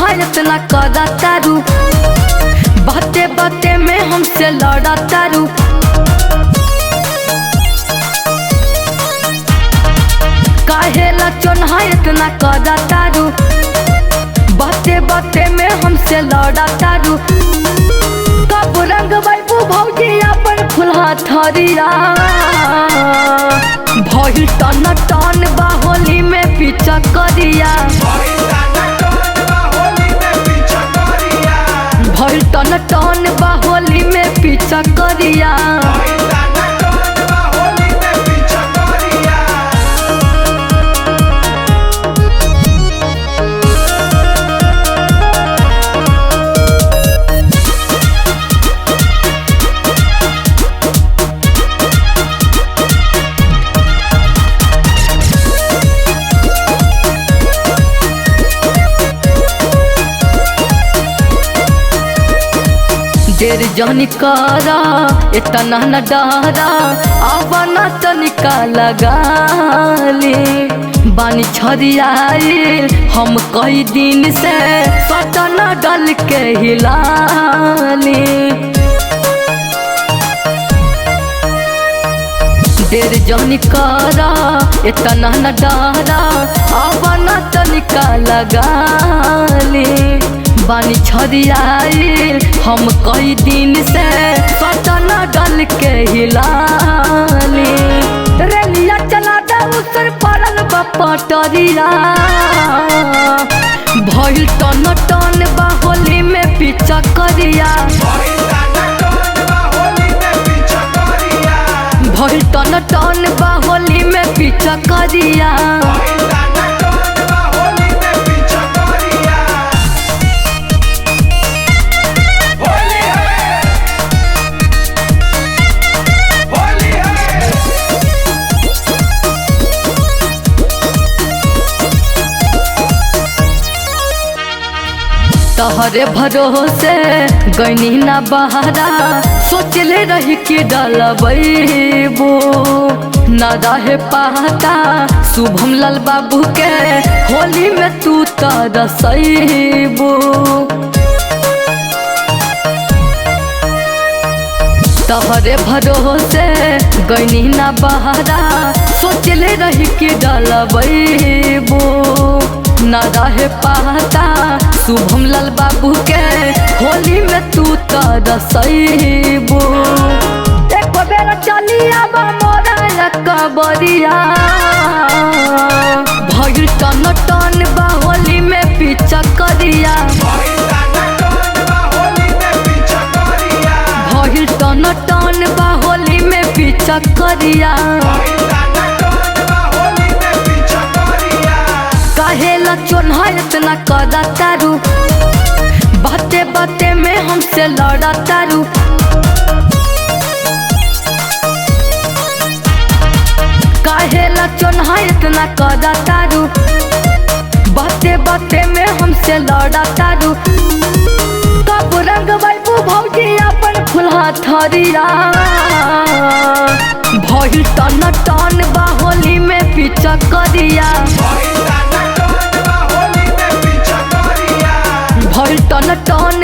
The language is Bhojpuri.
चोन्हा इतना करा तारू, बाते बाते में हमसे लड़ा तारू। काहेला चोन्हा इतना करा तारू, बाते बाते में हमसे लड़ा तारू। कब रंग बैबू भौजी अपन फुलहा थरिया, भइल टन टन बाहोली में पीछा करिया, भइल टन टन बाहोली में पीछा करिया। देर जानी करा इतना न डरा, आवाना तनिका लगा ले। बानी छरियाइल हम कई दिन से, पटन डल के हिला ले। देर जानी करा इतना न डरा, आवाना तनिका लगा ले। बानी छरियाइल हम कई दिन से, पटन डल के हिला ले। रेलिया चला दे उसर पड़ल बपटरिया, भइल टन टन बाहोली में पीछा करिया, भइल टन टन बाहोली में पीछा करिया। तहरे भरोसे गईनी ना बहारा, सोचले रही कि डलबो ना रहे पाता। शुभम लाल बाबू के होली में तू तरसबो, तहरे भरोसे गईनी ना बहारा, सोचले रही कि डलबो ना रहे पाता। शुभम लाल बाबू के होली में तू तरसबो। एक बेर चली आबा मोरा कबरिया, भइल टन टन बाहोली में पीछा करिया, भइल टन टन बाहोली में पीछा करिया। काहेला चोन्हा इतना करा तारू, बाते बाते में हमसे लड़ा तारू। काहेला चोन्हा इतना करा तारू, बाते बाते में हमसे लड़ा तारू। कब रंग बैबू भौजी अपन फुलहा थरिया, भइल टन टन बाहोली में पीछा करिया, भइल टन टन